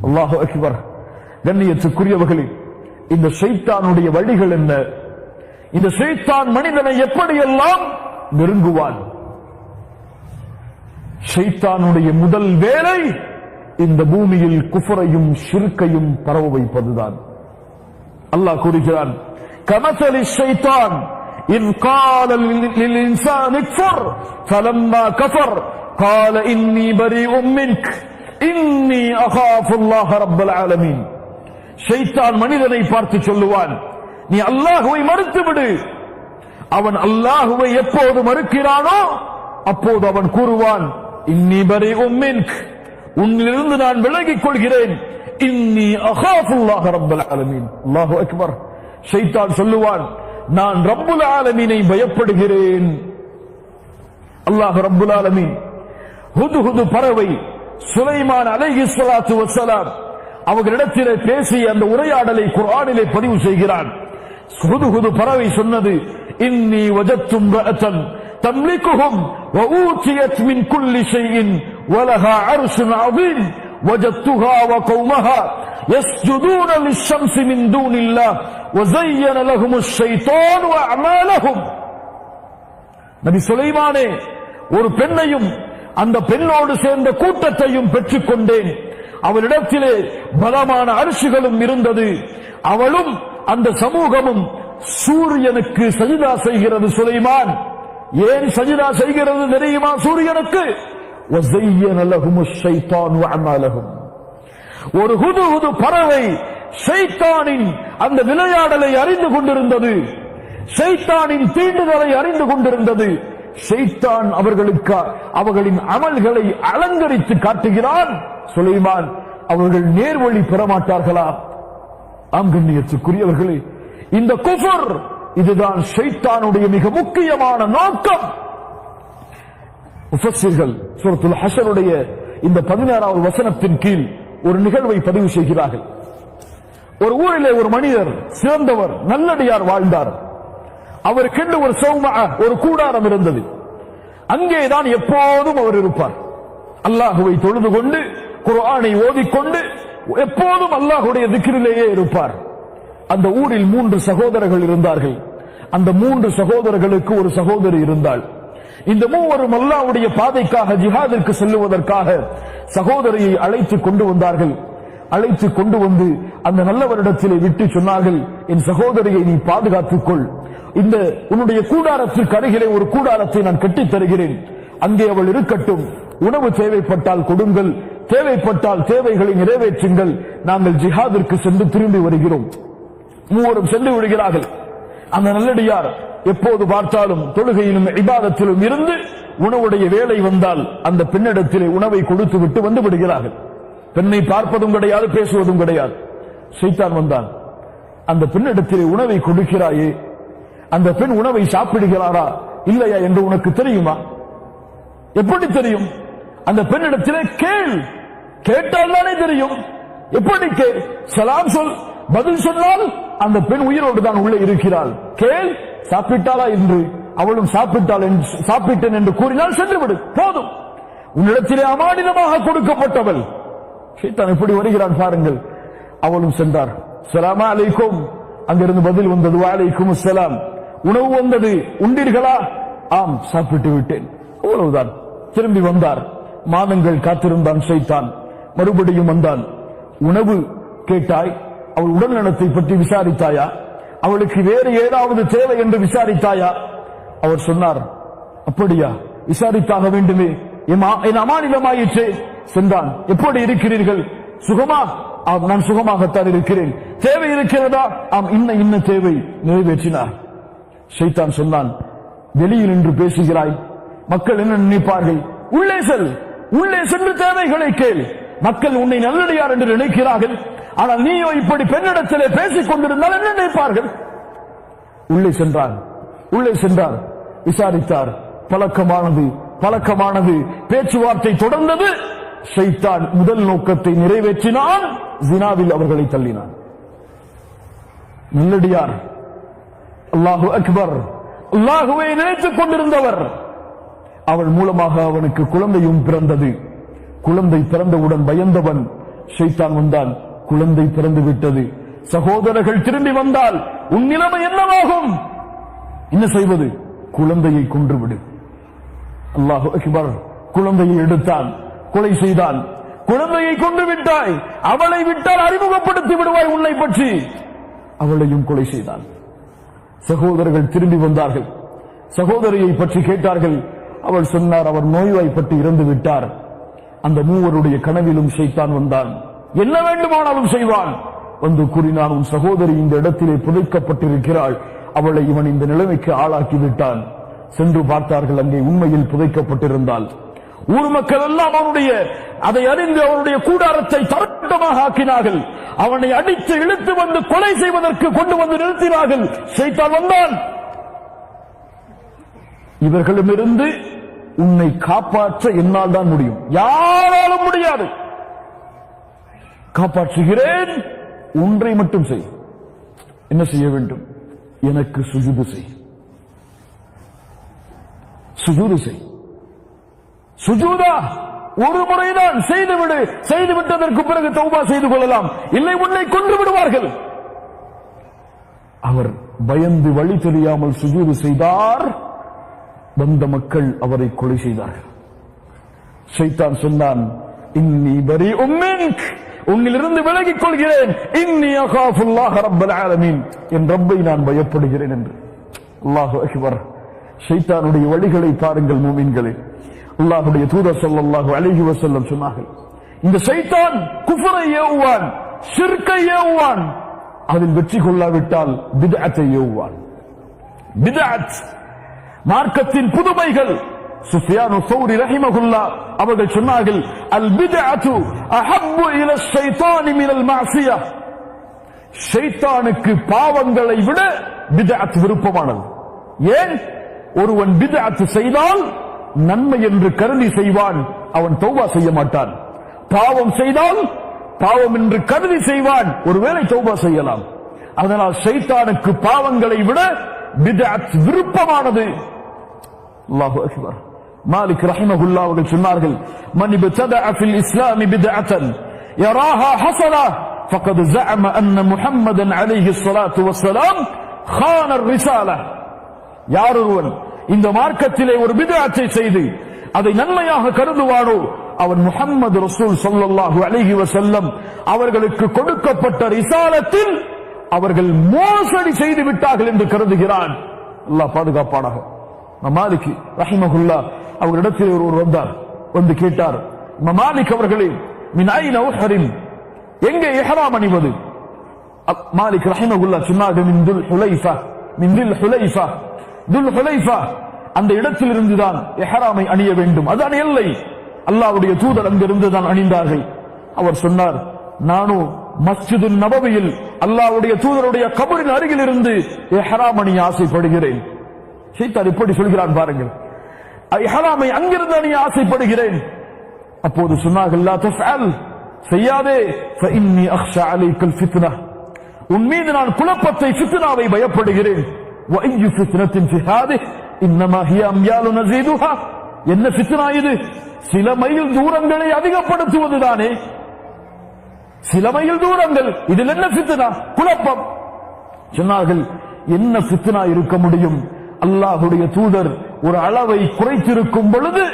அல்லாஹு அக்பர். கண்ணியத்துக்குரியவர்களே, இந்த ஷைத்தானுடைய வழிகள் என்ன? இந்த ஷைத்தான் மனிதனை எப்படியெல்லாம் நெருங்குவான்? ஷைத்தானுடைய முதல் வேலை இந்த பூமியில் குஃபரையும் ஷிர்கையும் பரவ வைப்பதுதான். அல்லாஹ் கூறுகிறான், கமஸலி ஷைத்தான் இன் கால லில் இன்சானி இக்ஃபர் ஃபலம்மா கஃபர் கால இன்னி பரீஉம் மின்க் இன்னி அகாஃபுல்லாஹ ரப்பல் ஆலமீன். ஷைத்தான் மனிதனை பார்த்து சொல்லுவான், நீ அல்லாஹ்வை மறுத்துவிடு. அவன் அல்லாஹ்வை எப்போது மறுக்கிறானோ அப்போது அவன் கூறுவான், இன்னி பரீஉம் மின்க், உன்னிலிருந்து நான் விலகிக் கொள்கிறேன். இன்னி அகாஃபுல்லாஹ ரப்பல் ஆலமீன். அல்லாஹு அக்பர். ஷைத்தான் சொல்லுவான், நான் ரப்புல் ஆலமீனை பயப்படுகிறேன். அல்லாஹ் ரப்புல் ஆலமீன் ஹுதுஹுது பறவை சுலைமான் அலைஹிஸ்ஸலாத்து வஸ்ஸலாம் அவர்களிடத்திலே பேசிய அந்த உரையாடலை குர்ஆனிலே பதிவு செய்கிறான். ஹுதுஹுது பறவை சொன்னது, இன்னி வஜத்து இம்ரஅத்தன் தம்லிகுஹும் வ ஊதியத் மின் குல்லி ஷைஇன் வலஹா அர்ஷுன் அதீம் வஜத்துஹா வ கௌமஹா யஸ்ஜுதூன லிஷம்ஸி மின் தூனில்லாஹ் வ ஸய்யன லஹுமுஷ் ஷைத்தானு அஅமாலஹும். நபி சுலைமானே, ஒரு பெண்ணையும் அந்த பெண்ணோடு சேர்ந்த கூட்டத்தையும் பெற்றுக் கொண்டேன். அவளிடத்திலே பலமான அரிசிகளும் இருந்தது. அவளும் அந்த சமூகமும் சூரியனுக்கு சஜிதா செய்கிறது. சுலைமான் ஏன் சஜிதா செய்கிறது தெரியுமா? சூரியனுக்கு. வஸய்யன லஹுமுஷ் ஷைத்தானு அஅமாலஹும். ஒரு ஹுதுஹுது பறவை ஷைத்தானின் அந்த விளையாடலை அறிந்து கொண்டிருந்தது. ஷைத்தானின் தீண்டுதலை அறிந்து கொண்டிருந்தது. ஷைத்தான் அவர்களின் அமல்களை அலங்கரித்து காட்டுகிறான். சுலைமான், அவர்கள் நேர்வழி பெறமாட்டார்களா? ஆம் கண்ணியத்துக்குரியவர்களே, இந்த குஃபர் இதுதான் ஷைத்தானுடைய மிக முக்கியமான நோக்கம். முஃபஸ்ஸிர்கள் சூரத்துல் ஹஷருடைய இந்த 16வது வசனத்தின் கீழ் ஒரு நிகழ்வை பதிவு செய்கிறார்கள். ஒரு ஊரிலே ஒரு மனிதர், சிறந்தவர், நல்லடியார் வாழ்ந்தார். அவருக்கென்று ஒரு ஒரு கூடாரம் இருந்தது. அங்கேதான் எப்போதும் அவர் இருப்பார். அல்லாஹுவை தொழுது கொண்டு குர்ஆனை ஓதிக்கொண்டு எப்போதும் அல்லாஹுடைய திக்ரிலேயே இருப்பார். அந்த ஊரில் 3 சகோதரர்கள் இருந்தார்கள். அந்த 3 சகோதரர்களுக்கு ஒரு சகோதரி இருந்தாள். இந்த மூவரும் அல்லாஹ்வுடைய பாதைக்காக ஜிஹாதிற்கு செல்லுவதற்காக சகோதரியை அழைத்து கொண்டு வந்தார்கள். அழைத்து கொண்டு வந்து அந்த நல்லவரிடத்திலே விட்டு சொன்னார்கள், என் சகோதரியை நீ பாதுகாத்துக் கொள். இந்த உன்னுடைய கூடாரத்திற்கு அருகிலே ஒரு கூடாரத்தை நான் கட்டித் தருகிறேன். அங்கே அவள் இருக்கட்டும். உணவு தேவைப்பட்டால் கொடுங்கள், தேவைப்பட்டால் தேவைகளை நிறைவேற்றுங்கள். நாங்கள் ஜிஹாதிற்கு சென்று திரும்பி வருகிறோம். மூவரும் சென்று விடுகிறார்கள். அந்த நல்லடியார் எப்போது பார்த்தாலும் தொழுகையிலும் இபாதத்திலும் இருந்து உணவுடைய வேலை வந்தால் அந்த பெண்ணிடத்திலே உணவை கொடுத்து விட்டு வந்து விடுகிறார்கள். பெண்ணை பார்ப்பதும் கிடையாது, பேசுவதும் கிடையாது. ஷைத்தான் வந்தான். அந்த பெண்ணிடத்திலே உணவை கொடுக்கிறாயே, அந்த பெண் உணவை சாப்பிடுகிறாரா இல்லையா என்று உனக்கு தெரியுமா? எப்படி தெரியும்? அந்த பெண்ணிடத்திலே கேள், கேட்டால் தானே தெரியும். எப்படி கேள்? சலாம் சொல், பதில் சொன்னால் அந்த பெண் உயிரோடு தான் உள்ளே இருக்கிறாள். கேள், சாப்பிட்டாளா என்று. அவளும் சாப்பிட்டேன் என்று கூறினால் சென்று விடு, போதும். உன்னிடத்திலே அமானிதமாக கொடுக்கப்பட்டவள். ஷைத்தான் எப்படி வருகிறான் பாருங்கள். அவளும் சென்றார். ஸலாமு அலைக்கும். அங்கிருந்து பதில் வந்தது, வஅலைக்கும் அஸ்ஸலாம். உணவு வந்தது, உண்டீர்களா? ஆம், சாப்பிட்டு விட்டேன். அவ்வளவுதான். திரும்பி வந்தார். மாதங்கள் காத்திருந்தான் ஷைத்தான். மறுபடியும் வந்தான். உணவு கேட்டாய், அவள் உடல் நலத்தை பற்றி விசாரித்தாயா? அவளுக்கு வேறு ஏதாவது தேவை என்று விசாரித்தாயா? அவர் சொன்னார், அப்படியா, விசாரித்தாக வேண்டுமே, என் அமானிதமாயிற்றே. சென்றான். எப்படி இருக்கிறீர்கள்? சுகமா? ஆம், நான் சுகமாகத்தான் இருக்கிறேன். தேவை இருக்கிறதா? ஆம், இன்ன தேவை. நிறைவேற்றினார். ஷைத்தான் சொன்னான், வெளியில் நின்று பேசுகிறாய், மக்கள் என்ன நினைப்பார்கள்? உள்ளே செல், உள்ளே சென்று தேவைகளை கேள். மக்கள் உன்னை நல்லடியார் என்று நினைக்கிறார்கள். ஆனால் நீயோ இப்படி பெண்ணிடத்திலே பேசிக் கொண்டிருந்தால் என்ன நினைப்பார்கள்? உள்ளே சென்றார். உள்ளே சென்றார். விசாரித்தார். பழக்கமானது பேச்சுவார்த்தை தொடர்ந்தது. ஷைத்தான் முதல் நோக்கத்தை நிறைவேற்றினான். ஜினாவில் அவர்களை தள்ளினான். நல்லடியார், அல்லாஹு அக்பர், அல்லாஹுவை நினைத்துக் கொண்டிருந்தவர். அவள் மூலமாக அவனுக்கு குழந்தையும் பிறந்தது. குழந்தை பிறந்தவுடன் பயந்தவன் ஷைத்தான் வந்தான், குழந்தை பிறந்து விட்டது. சகோதரர்கள் திரும்பி வந்தால் உன் நிலைமை என்னவாகும்? என்ன செய்வது? குழந்தையை கொன்றுவிடு. அல்லாஹு அக்பர். குழந்தையை எடுத்தான், கொலை செய்தான். குழந்தையை கொண்டு விட்டாய், அவளை விட்டால் அறிமுகப்படுத்தி விடுவாய் உன்னை பற்றி. அவளையும் கொலை செய்தான். சகோதரர்கள் திரும்பி வந்தார்கள், சகோதரியை பற்றி கேட்டார்கள். அவள் சொன்னார், அவர் நோய்வாய்ப்பட்டு இறந்து விட்டார். அந்த மூவருடைய கனவிலும் ஷைத்தான் வந்தான், என்ன வேண்டுமானாலும் செய்வான். வந்து கூறினான், உன் சகோதரி இந்த இடத்திலே புதைக்கப்பட்டிருக்கிறாள், அவளை இவன் இந்த நிலைமைக்கு ஆளாக்கி விட்டான். சென்று பார்த்தார்கள், அங்கே உண்மையில் புதைக்கப்பட்டிருந்தால். ஊர் மக்கள் எல்லாம் அவனுடைய அதை அறிந்து அவனுடைய கூடாரத்தை தரட்டமாக ஆக்கினார்கள். அவனை அடித்து இழுத்து வந்து கொலை செய்வதற்கு கொண்டு வந்து நிறுத்தினார்கள். ஷைத்தான் வந்தான், இவர்களிடமிருந்து உன்னை காப்பாற்ற என்னால் தான் முடியும், யாராலும் முடியாது. காப்பாற்றுகிறேன், ஒன்றை மட்டும் செய். என்ன செய்ய வேண்டும்? எனக்கு சுஜூது செய், சுஜூது செய். சுஜூதா ஒரு முறைதான் செய்துவிடு, செய்து விட்டதற்கு பிறகு தௌபா செய்து கொள்ளலாம், இல்லை உன்னை கொன்று விடுவார்கள். அவர் பயந்து வழி தெரியாமல் சுஜூது செய்தார். வந்த மக்கள் அவரை கொலை செய்தார்கள். ஷைத்தான் சொன்னான், இன்னி பரீஉம் மின்க், உன்னிலிருந்து விலகிக் கொள்கிறேன். இன்னி அகாஃபுல்லாஹ ரப்பல் ஆலமீன், என் ரப்பை நான் பயப்படுகிறேன் என்று. அல்லாஹு அக்பர். ஷைத்தானுடைய வழிகளை பாருங்கள் மூமின்களே. அல்லாஹ்வுடைய தூதர் ஸல்லல்லாஹு அலைஹி வஸல்லம் சொன்னார்கள், இந்த ஷைத்தான் குஃப்ரை ஏவுவான், ஷிர்கை ஏவுவான், அதில் வெற்றி கொள்ளாவிட்டால் பித்அத்தை ஏவுவான். பித்அத் மார்க்கத்தின் புதுமைகள். சுஃபியானு ஸௌரி ரஹிமஹுல்லாஹ் அவர்கள் சொன்னார்கள், அல் பித்அத்து அஹப்பு இல ஷைத்தானி மினல் மஅசியா, ஷைத்தானுக்கு பாவங்களை விட பித்அத் விருப்பமானது. ஏன்? ஒருவன் பித்அத் செய்தால் நன்மை என்று கருதி செய்வான், அவன் தௌபா செய்ய மாட்டான். பாவம் செய்தால் பாவம் என்று கருதி செய்வான், ஒருவேளை தௌபா செய்யலாம். அதனால் ஷைத்தானுக்கு பாவங்களை விட பித்அத் விருப்பமானது. அல்லாஹு அக்பர். மாலிக் ரஹிமஹுல்லாஹ் அவர்கள் சொன்னார்கள், மன் இப்ததஅ ஃபில் இஸ்லாம் பித்அத்தன் யராஹா ஹஸனா ஃபகத் ஸஅம அன்ன முஹம்மதன் அலைஹி ஸலாத்து வஸ்ஸலாம் خان الرسالة. யாரொருவன் இந்த மார்க்கத்திலே ஒரு பித்அத்தை செய்து அதை நன்மையாக கருதுவானோ, அவன் முஹம்மது ரசூல் ஸல்லல்லாஹு அலைஹி வஸல்லம் அவர்களுக்கு கொடுக்கப்பட்ட ரிசாலத்தில் அவர்கள் மோசடி செய்து விட்டார்கள் என்று கருதுகிறான். அல்லாஹ் பாதுகாப்பானாக. மாலிக் ரஹிமஹுல்லாஹ் அவர்களிடத்தில் ஒருவர் வந்தார், வந்து கேட்டார், மாலிக் அவர்களே, மின் ஐன உஹ்ரிம், எங்கே இஹ்ராம் அணிவது? மாலிக் ரஹிமஹுல்லாஹ் சொன்னார்கள், மின் துல் ஹுலைஃபா, மின் துல் ஹுலைஃபா, துல் ஹுலைஃபா அந்த இடத்தில் இருந்துதான் இஹ்ராமை அணிய வேண்டும், அதான் எல்லை. அல்லாஹ்வுடைய தூதர் அங்கிருந்து தான் அணிந்தார்கள். அவர் சொன்னார், நானும் மஸ்ஜிது நபவியில் அல்லாஹ்வுடைய தூதருடைய கபரின் அருகில் இருந்து இஹ்ராம் அணிய ஆசைப்படுகிறேன். ஷைத்தான் இப்படி சொல்கிறான் பாருங்கள், இஹ்ராமை அங்கிருந்து அணிய ஆசைப்படுகிறேன். அப்போது சொன்னார்கள், லா தஃஅல், செய்யாதே, ஃபஇன்னி அக்ஷா அலைக்கல் ஃபித்னா, உன் மீது நான் குழப்பத்தை, ஃபித்னாவை பயப்படுகிறேன். வஅய்யு ஃபித்னத்தின் ஃபி ஹாதிஹ் இன்னமா ஹிய அம்யாலு நஸீதுஹா, என்ன ஃபித்னா இது? சில மைல் தூரங்களை அதிகப்படுத்துவதுதானே, சில மைல் தூரங்கள், இதில் என்ன ஃபித்னா? குழப்பம். சொன்னார்கள், என்ன ஃபித்னா இருக்க முடியும்? அல்லாஹ்வுடைய தூதர் ஒரு அளவை குறைத்திருக்கும் பொழுது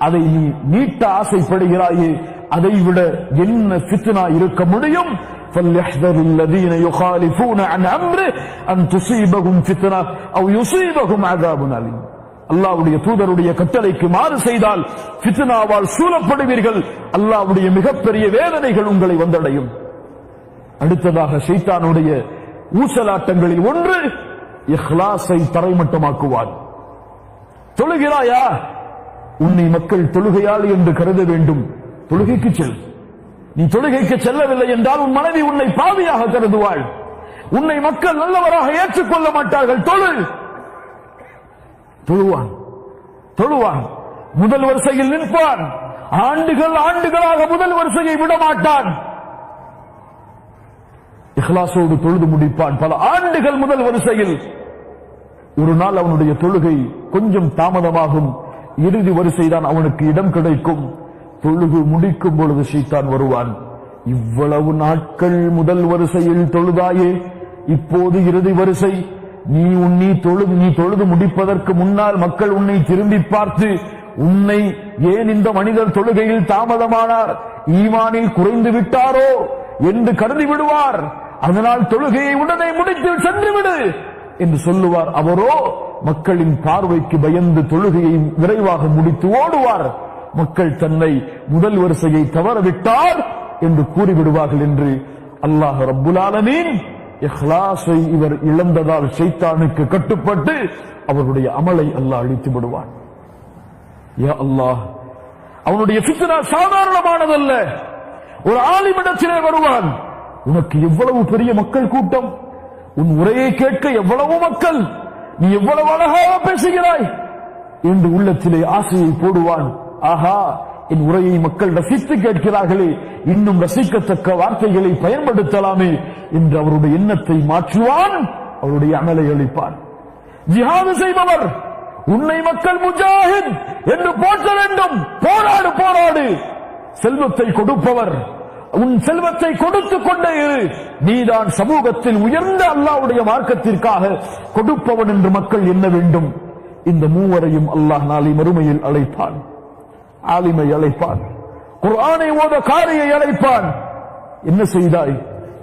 அதை நீ நீட்ட ஆசைப்படுகிறாயே, அதைவிட என்ன ஃபித்னா இருக்க முடியும்? فَلْيَحْذَرِ الَّذِينَ يُخَالِفُونَ عَنْ أَمْرِهِ أَنْ تُصِيبَهُمْ فِتْنَةٌ أَوْ يُصِيبَهُمْ عَذَابٌ أَلِيمٌ. அல்லாஹ்வுடைய தூதருடைய கட்டளைக்கு மாறு செய்தால் ஃபித்னாவால் சூழப்படுவீர்கள், அல்லாஹ்வுடைய மிகப்பெரிய வேதனைகள் உங்களை வந்தடையும். அடுத்ததாக ஷைத்தானுடைய ஊசலாட்டங்களில் ஒன்று, இஹ்லாஸை தரைமட்டமாக்குவான். தொழுகிறாயா? உன்னை மக்கள் தொழுகையாளி என்று கருத வேண்டும், தொழுகைக்கு செல். நீ தொழுகைக்கு செல்லவில்லை என்றால் உன் மனைவி உன்னை பாவியாக கருதுவாள், உன்னை மக்கள் நல்லவராக ஏற்றுக்கொள்ள மாட்டார்கள். தொழுவான், தொழுவான், முதல் வரிசையில் நிற்பான், ஆண்டுகளாக முதல் வரிசையை விட மாட்டான். இஹ்லாஸோடு தொழுது முடிப்பான், பல ஆண்டுகள் முதல் வரிசையில். ஒரு நாள் அவனுடைய தொழுகை கொஞ்சம் தாமதமாகும், இறுதி வரிசைதான் அவனுக்கு இடம் கிடைக்கும். தொழுகு முடிக்கும் பொழுது ஷைத்தான் வருவான், இவ்வளவு நாட்கள் முதல் வரிசையில் தொழுதாயே, இப்போது இறுதி வரிசை. நீ தொழுது முடிப்பதற்கு முன்னால் மக்கள் உன்னை திரும்பி பார்த்து உன்னை ஏன் இந்த மனிதர் தொழுகையில் தாமதமானார், ஈமானில் குறைந்து விட்டாரோ என்று கருதி விடுவார். அதனால் தொழுகையை உடனே முடித்து சென்று விடு என்று சொல்லுவார். அவரோ மக்களின் பார்வைக்கு பயந்து தொழுகையை விரைவாக முடித்து ஓடுவார். மக்கள் தன்னை முதல் வரிசையை தவறவிட்டார் என்று கூறிவிடுவார்கள் என்று அல்லாஹ் ரப்புல் ஆலமீன் இஹ்லாஸை இவர் இழந்ததால் ஷைத்தானுக்கு கட்டுப்பட்டு அவருடைய அமலை அல்லாஹ் அழித்து விடுவான். யா அல்லாஹ், அவனுடைய ஃபித்னா சாதாரணமானதல்ல. ஒரு ஆலிமிடத்திலே வருவான், உனக்கு எவ்வளவு பெரிய மக்கள் கூட்டம், உன் உரையை கேட்க எவ்வளவு மக்கள், நீ எவ்வளவு அழகாக பேசுகிறாய் என்று உள்ளத்திலே ஆசையை போடுவான். ஆஹா, என் உரையை மக்கள் ரசித்து கேட்கிறார்களே, இன்னும் ரசிக்கத்தக்க வார்த்தைகளை பயன்படுத்தலாமே என்று அவருடைய எண்ணத்தை மாற்றுவான், அவருடைய அமலை அளிப்பான். ஜிஹாது செய்பவர், உன்னை மக்கள் முஜாஹித் என்று போற்ற வேண்டும், போராடு போராடு. செல்வத்தை கொடுப்பவர், உன் செல்வத்தை கொடுத்துக் கொண்டே இரு, நீதான் சமூகத்தில் உயர்ந்த அல்லாஹ்வுடைய மார்க்கத்திற்காக கொடுப்பவன் என்று மக்கள் எண்ண வேண்டும். இந்த மூவரையும் அல்லாஹ் நாளை மறுமையில் அழைப்பான். ஆலிமை அழைப்பான், குர்ஆனை ஓத காரியை அழைப்பான். என்ன செய்தாய்?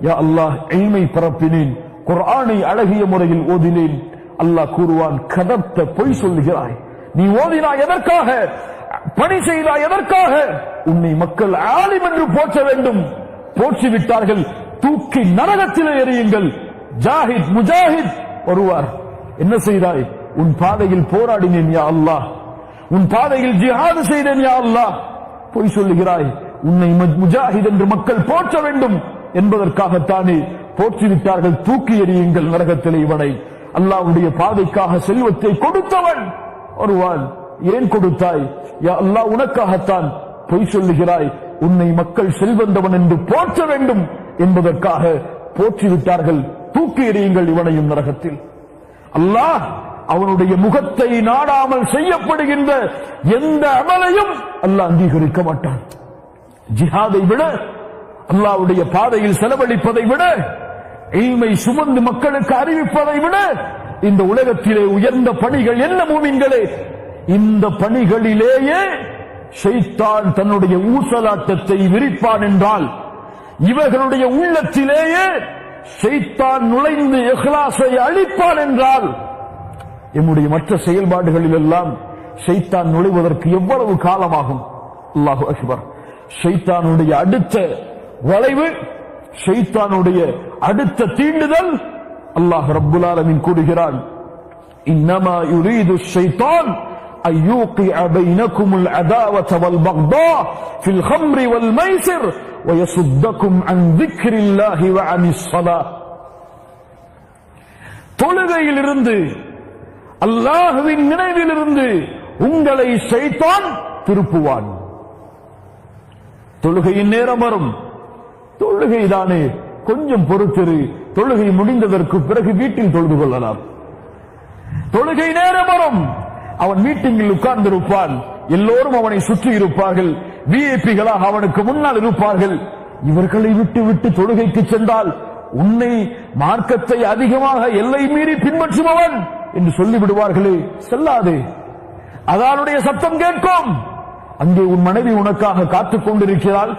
யா அல்லாஹ், இல்மை பரப்பினேன், குர்ஆனை அழகிய முறையில் ஓதினேன். அல்லாஹ் கூறுவான், கதப்த, பொய் சொல்லுகிறாய். நீ ஓதினாய் எதற்காக? பணி செய்தாய் எதற்காக? உன்னை மக்கள் ஆலிம் என்று போற்ற வேண்டும். போற்றிவிட்டார்கள், தூக்கி நரகத்திலே எறியுங்கள். ஜாஹித் முஜாஹித் வருவார். என்ன செய்தாய்? உன் பாதையில் போராடினேன் யா அல்லாஹ், உன் பாதையில் ஜிஹாது செய்தேன் யா அல்லாஹ். பொய் சொல்லுகிறாய். உன்னை முஜாஹித் என்று மக்கள் போற்ற வேண்டும் என்பதற்காகத்தானே போற்றிவிட்டார்கள். தூக்கி எறியுங்கள் நரகத்திலே இவனை. அல்லாஹ்வுடைய பாதைக்காக செல்வத்தை கொடுத்தவன் வருவான். ஏன் கொடுத்தாய்? யா அல்லாஹ், உனக்காகத்தான். பொய் சொல்லுகிறாய். உன்னை மக்கள் செல்வந்தவன் என்று போற்ற வேண்டும் என்பதற்காக போற்றிவிட்டார்கள். தூக்கி எறியுங்கள் இவனையும் நரகத்தில். அல்லாஹ் அவனுடைய முகத்தை நாடாமல் செய்யப்படுகின்ற எந்த அமலையும் அல்லாஹ் அங்கீகரிக்க மாட்டான். ஜிஹாதை விட, அல்லாஹ்வுடைய பாதையில் செலவழிப்பதை விட, இல்மை சுமந்து மக்களுக்கு அறிவிப்பதை விட இந்த உலகத்திலே உயர்ந்த பணிகள் என்ன மூமின்களே? இந்த பணிகளிலேயே ஷைத்தான் தன்னுடைய ஊசலாட்டத்தை விரிப்பான் என்றால், இவர்களுடைய உள்ளத்திலேயே ஷைத்தான் நுழைந்து இஹ்லாஸை அழிப்பான் என்றால், எம்முடைய மற்ற செயல்பாடுகளில் எல்லாம் ஷைத்தான் நுழைவதற்கு எவ்வளவு காலமாகும்? அல்லாஹு அக்பர். ஷைத்தானுடைய அடுத்த வளைவு, ஷைத்தானுடைய அடுத்த தீண்டுதல், அல்லாஹ் ரப்புல் ஆலமீன் கூறுகிறான், இன்னமா யுரீது ஷைத்தான் أن يوقع بينكم العداوة والبغضاء في الخمر والميسر ويصدكم عن ذكر الله وعن الصلاة. தொழுகையிலிருந்து, அல்லாஹ்வின் நினைவிலிருந்து உங்களை ஷைத்தான் திருப்புவான். தொழுகையின் நேரம் வரும், தொழுகைதானே, கொஞ்சம் பொறுத்திரு, தொழுகை முடிந்ததற்கு பிறகு வீட்டில் தொழுது கொள்ளலாம். தொழுகை நேரம் வரும், அவன் மீட்டிங்கில் உட்கார்ந்திருப்பான், எல்லோரும் அவனை சுற்றி இருப்பார்கள், விஐபிகளாக அவனுக்கு முன்னால் இருப்பார்கள். இவர்களை விட்டு விட்டு தொழுகைக்கு சென்றால் உன்னை மார்க்கத்தை அதிகமாக எல்லை மீறி பின்பற்றுபவன் என்று சொல்லிவிடுவார்களே, செல்லாதே. அதனுடைய சத்தம் கேட்கும். அங்கே உன் மனைவி உனக்காக காத்துக் கொண்டிருக்கிறாள்,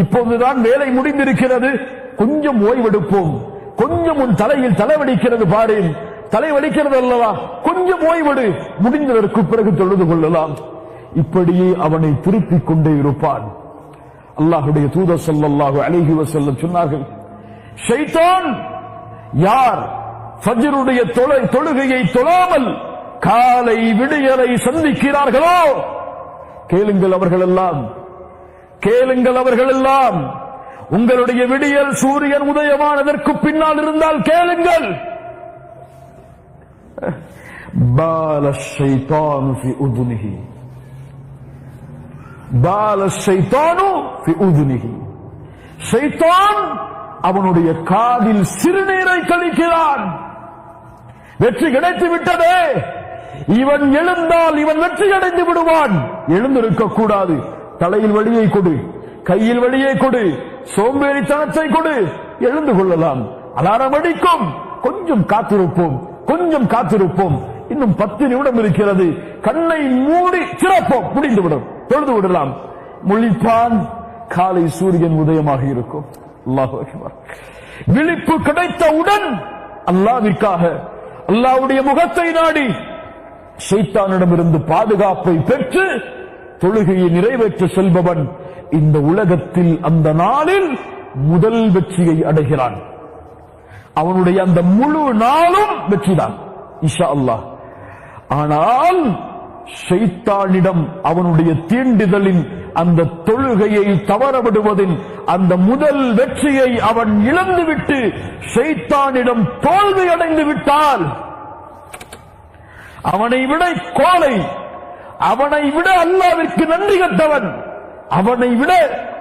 இப்போதுதான் வேலை முடிந்திருக்கிறது, கொஞ்சம் ஓய்வெடுப்போம், கொஞ்சம் உன் தலையில் தலைவடிக்கிறது பாரேன், தலைவலிக்கிறது அல்லவா, கொஞ்சம் ஓய்வெடு, முடிந்ததற்கு பிறகு தொழுது கொள்ளலாம். இப்படியே அவனை திருப்பிக் கொண்டே இருப்பான். அல்லாஹ்வுடைய தூதர் ஸல்லல்லாஹு அலைஹி வஸல்லம் சொன்னார்கள், ஷைத்தான் யார் ஃபஜ்ருடைய தொழுகையை தொழாமல் காலை விடியலை சந்திக்கிறார்களோ, கேளுங்கள் அவர்கள் எல்லாம் உங்களுடைய விடியல் சூரியன் உதயமானதற்கு பின்னால் இருந்தால் கேளுங்கள். பால ஷைத்தானு ஃபி உதுனிஹி, பால ஷைத்தானு ஃபி உதுனிஹி. ஷைத்தான் அவனுடைய காதில் சிறுநீரை கழிக்கிறான். வெற்றி கிடைத்து விட்டதே, இவன் எழுந்தால் இவன் வெற்றி அடைந்து விடுவான். எழுந்திருக்க கூடாது, தலையில் வலியை கொடு, கையில் வழியை கொடு, சோம்பேறித்தனத்தை கொடு, எழுந்து கொள்ளலாம். அலாரம் அடிக்கும், கொஞ்சம் காத்திருப்போம், கொஞ்சம் காத்திருப்போம், இன்னும் 10 நிமிடம் இருக்கிறது, கண்ணை மூடி சிறப்போம், முடிந்துவிடும், தொழுது விடலாம். முழிப்பான், காலை சூரியன் உதயமாக இருக்கும். அல்லாஹு அக்பர். விழிப்பு கிடைத்தவுடன் அல்லாஹ்விற்காக, அல்லாஹ்வுடைய முகத்தை நாடி ஷைத்தானிடமிருந்து பாதுகாப்பை பெற்று தொழுகையை நிறைவேற்ற செல்பவன் இந்த உலகத்தில் அந்த நாளில் முதல் வெற்றியை அடைகிறான். அவனுடைய அந்த முழு நாளும் வெற்றிதான் இன்ஷா அல்லாஹ். ஆனால் ஷைத்தானிடம் அவனுடைய தீண்டுதலின் அந்த தொழுகையை தவறவிடுவதின் அந்த முதல் வெற்றியை அவன் இழந்துவிட்டு ஷைத்தானிடம் தோல்வி அடைந்து விட்டால் அவனை விட கோலை, அவனை விட அல்லாஹ்விற்கு நன்றி கட்டவன், அவனை விட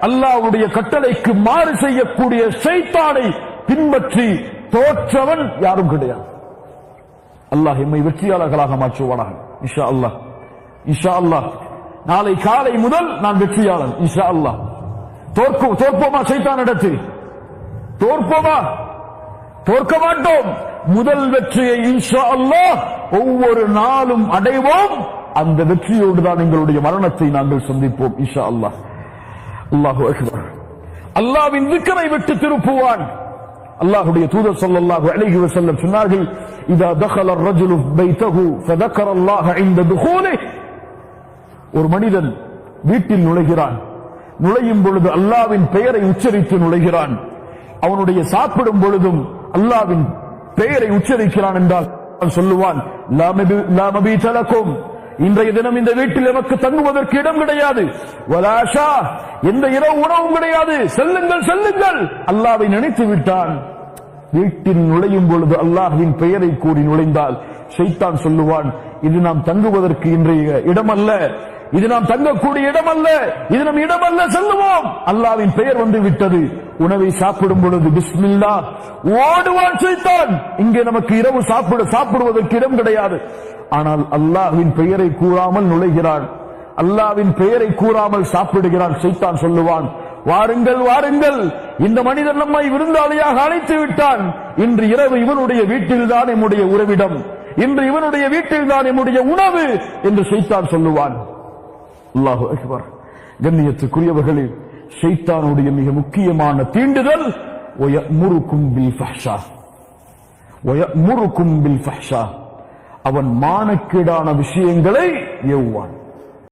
அல்லாஹ்வுடைய கட்டளைக்கு மாறு செய்யக்கூடிய ஷைத்தானை பின்பற்றி தோற்றவன் யாரும் கிடையாது. அல்லாஹ் எம்மை வெற்றியாளர்களாக மாற்றுவானாக இன்ஷா அல்லாஹ். இன்ஷா அல்லாஹ் நாளை காலை முதல் நான் வெற்றியாளன் இன்ஷா அல்லாஹ். தோற்போமா ஷைத்தானிடத்தில்? தோற்போமா? தோற்க மாட்டோம். முதல் வெற்றியை இன்ஷா அல்லாஹ் ஒவ்வொரு நாளும் அடைவோம். அந்த வெற்றியோடு தான் எங்களுடைய மரணத்தை நாங்கள் சந்திப்போம் இன்ஷா அல்லாஹ். அல்லாஹு அக்பர். அல்லாஹ்வின் திக்ரை விட்டு திருப்புவான். அல்லாஹ்வுடைய தூதர் ஸல்லல்லாஹு அலைஹி வஸல்லம் சொன்னார்கள், இதா தഖல الرجل بيته فذكر الله عند دخوله. ஒரு மனிதன் வீட்டில் நுழைகிறான், நுழையும் பொழுது அல்லாஹ்வின் பெயரை உச்சரித்து நுழைகிறான். அவனுடைய சாப்பிடும் பொழுதும் அல்லாஹ்வின் பெயரை உச்சரிக்கிறான் என்றால் சொல்லுவான், லா மபீத லக்கும், இன்றைய தினம் இந்த வீட்டில் எமக்கு தங்குவதற்கு இடம் கிடையாது, வலாஷா, எந்த இரவு உணவும் கிடையாது, செல்லுங்கள் செல்லுங்கள். அல்லாஹ்வை நினைத்து விட்டான். வீட்டில் நுழையும் பொழுது அல்லாஹ்வின் பெயரை கூறி நுழைந்தால் ஷைத்தான் சொல்லுவான், இது நாம் தங்குவதற்கு இன்றைய இடமல்ல, இது நாம் தங்கக்கூடிய இடமல்ல, இது நம் இடமல்ல, செல்லுவோம். அல்லாஹ்வின் பெயர் வந்து விட்டது. உணவை சாப்பிடும் பொழுது பிஸ்மில்லா, ஓடுவான் ஷைத்தான். இங்கே நமக்கு இரவு சாப்பிடுவதற்கு இடம் கிடையாது. ஆனால் அல்லாஹ்வின் பெயரை கூறாமல் நுழைகிறான், அல்லாஹ்வின் பெயரை கூறாமல் சாப்பிடுகிறான். ஷைத்தான் சொல்லுவான், வாருங்கள் வாருங்கள், இந்த மனிதன் நம்மை விருந்தாளியாக அழைத்து விட்டான். இன்று இரவு இவனுடைய வீட்டில்தான் நம்முடைய உறவிடம், இன்று இவனுடைய வீட்டில்தான் நம்முடைய உணவு என்று ஷைத்தான் சொல்லுவான். அல்லாஹு அக்பர். கண்ணியத்துக்குரியவர்களே, ஷைத்தானுடைய மிக முக்கியமான தீண்டுதல் வயமுருக்கும் பில் ஃபஹ்ஷா, வயமுருக்கும் பில் ஃபஹ்ஷா, அவன் மானக்கேடான விஷயங்களை ஏவுவான்.